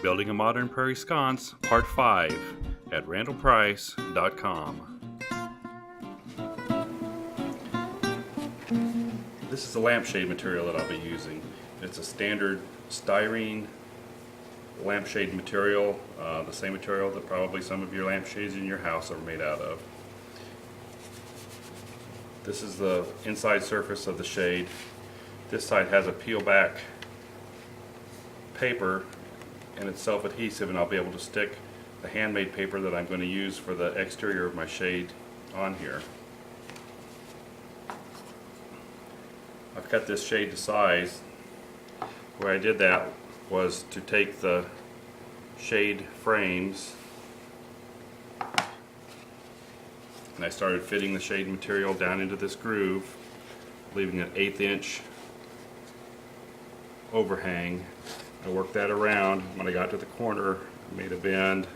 Building a Modern Prairie Sconce, Part 5 at randallprice.com. This is the lampshade material that I'll be using. It's a standard styrene lampshade material, the same material that probably some of your lampshades in your house are made out of. This is the inside surface of the shade. This side has a peel back paper and it's self-adhesive, and I'll be able to stick the handmade paper that I'm going to use for the exterior of my shade on here. I've cut this shade to size. The way I did that was to take the shade frames and I started fitting the shade material down into this groove, leaving an 1/8 inch overhang. I worked that around. When I got to the corner, I made a bend,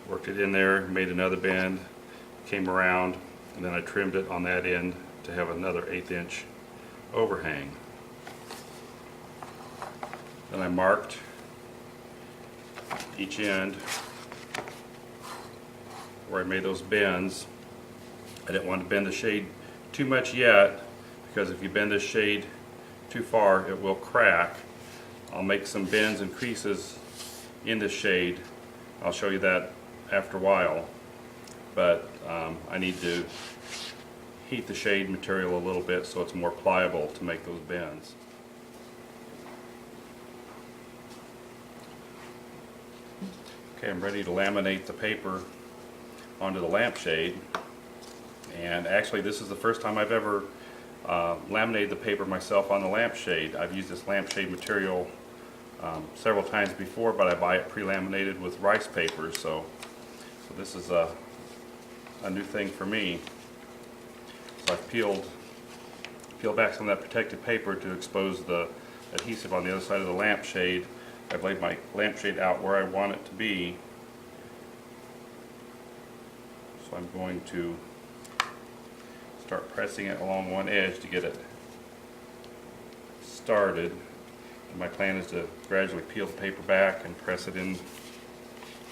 worked it in there, made another bend, came around, and then I trimmed it on that end to have another 1/8 inch overhang. Then I marked each end where I made those bends. I didn't want to bend the shade too much yet, because if you bend this shade too far, it will crack. I'll make some bends and creases in the shade. I'll show you that after a while, but I need to heat the shade material a little bit so it's more pliable to make those bends. Okay, I'm ready to laminate the paper onto the lampshade, and actually this is the first time I've ever laminated the paper myself on the lampshade. I've used this lampshade material several times before, but I buy it pre-laminated with rice paper, so this is a new thing for me. So I've peeled back some of that protective paper to expose the adhesive on the other side of the lampshade. I've laid my lampshade out where I want it to be, so I'm going to start pressing it along one edge to get it started. And my plan is to gradually peel the paper back and press it into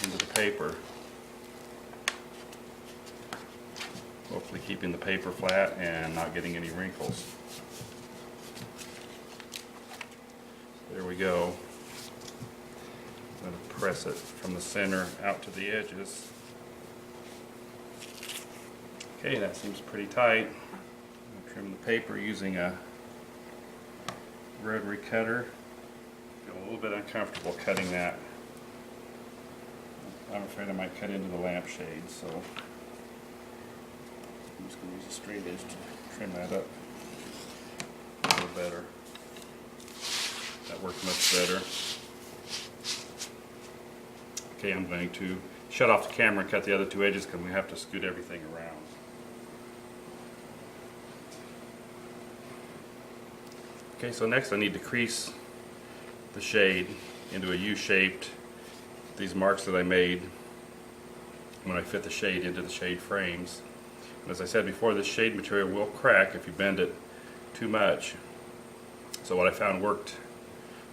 the paper, hopefully keeping the paper flat and not getting any wrinkles. There we go. I'm going to press it from the center out to the edges. Okay, that seems pretty tight. I'm going to trim the paper using a rotary cutter. I feel a little bit uncomfortable cutting that. I'm afraid I might cut into the lampshade, so I'm just going to use a straight edge to trim that up a little better. That worked much better. Okay, I'm going to shut off the camera and cut the other two edges because we have to scoot everything around. Okay, so next I need to crease the shade into a U-shaped, these marks that I made when I fit the shade into the shade frames. And as I said before, this shade material will crack if you bend it too much. So what I found worked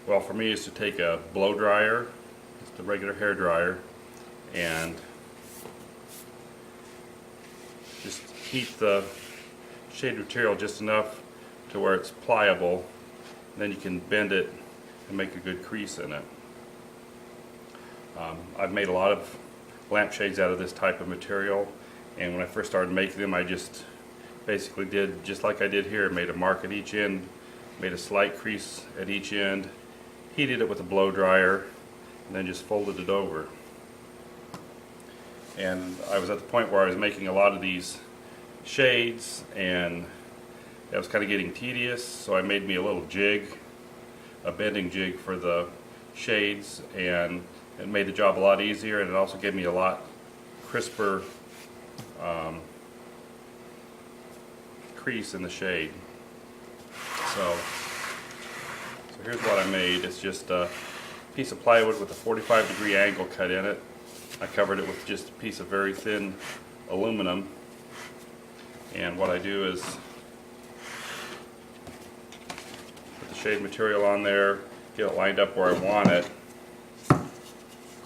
well for me is to take a blow dryer, just a regular hair dryer, and just heat the shade material just enough to where it's pliable, and then you can bend it and make a good crease in it. I've made a lot of lampshades out of this type of material, and when I first started making them, I just basically did just like I did here, made a mark at each end, made a slight crease at each end, heated it with a blow dryer, and then just folded it over. And I was at the point where I was making a lot of these shades, and that was kind of getting tedious, so I made me a little jig, a bending jig for the shades, and it made the job a lot easier, and it also gave me a lot crisper crease in the shade. So here's what I made. It's just a piece of plywood with a 45-degree angle cut in it. I covered it with just a piece of very thin aluminum, and what I do is put the shade material on there, get it lined up where I want it,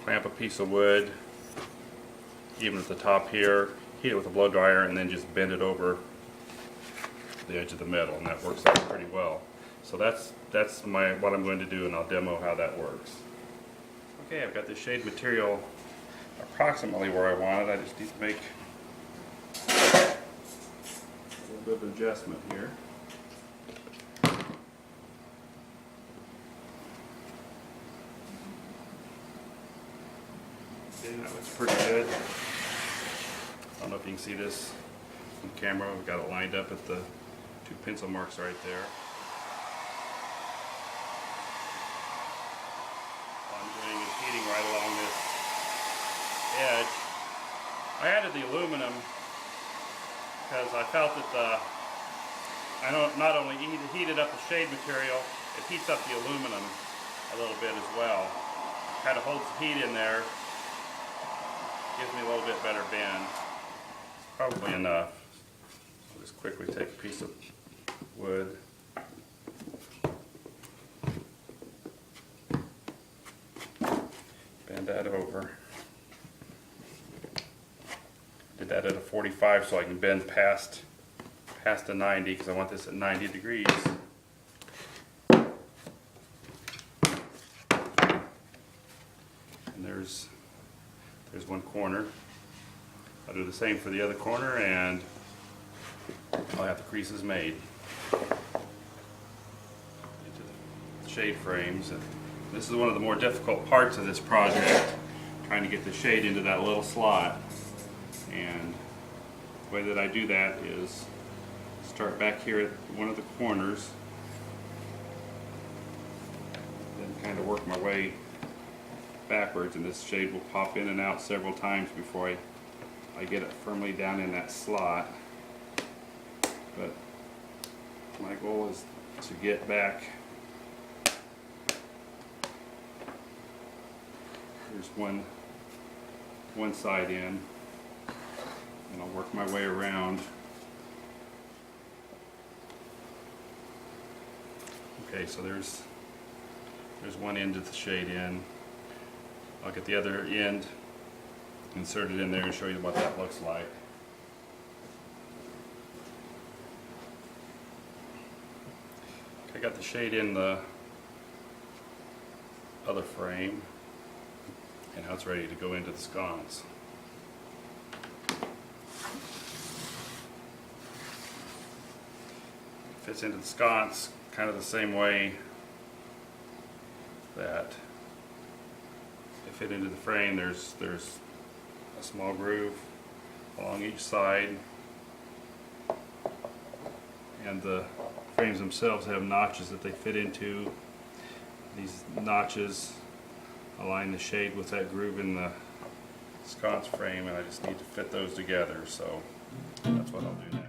clamp a piece of wood, even at the top here, heat it with a blow dryer, and then just bend it over the edge of the metal, and that works out pretty well. So that's what I'm going to do, and I'll demo how that works. Okay, I've got the shade material approximately where I want it. I just need to make a little bit of adjustment here. Okay, that looks pretty good. I don't know if you can see this on camera. We've got it lined up at the 2 pencil marks right there. All I'm doing is heating right along this edge. I added the aluminum because I felt that I not only heated up the shade material, it heats up the aluminum a little bit as well. Kind of holds the heat in there, gives me a little bit better bend. Probably enough. I'll just quickly take a piece of wood. Bend that over. Did that at a 45 so I can bend past the 90 because I want this at 90 degrees. And there's one corner. I'll do the same for the other corner, and I'll have the creases made into the shade frames. And this is one of the more difficult parts of this project, trying to get the shade into that little slot. And the way that I do that is start back here at one of the corners, then kind of work my way backwards, and this shade will pop in and out several times before I get it firmly down in that slot. But my goal is to get back. Here's one side in, and I'll work my way around. Okay, so there's one end of the shade in. I'll get the other end inserted in there and show you what that looks like. I got the shade in the other frame, and now it's ready to go into the sconce. It fits into the sconce kind of the same way that it fit into the frame. There's a small groove along each side, and the frames themselves have notches that they fit into. These notches align the shade with that groove in the sconce frame, and I just need to fit those together, so that's what I'll do next.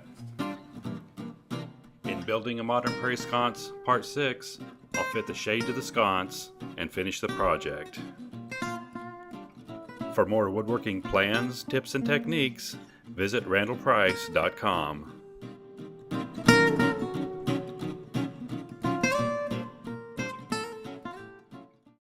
In building a modern prairie sconce, part 6, I'll fit the shade to the sconce and finish the project. For more woodworking plans, tips, and techniques, visit randallprice.com.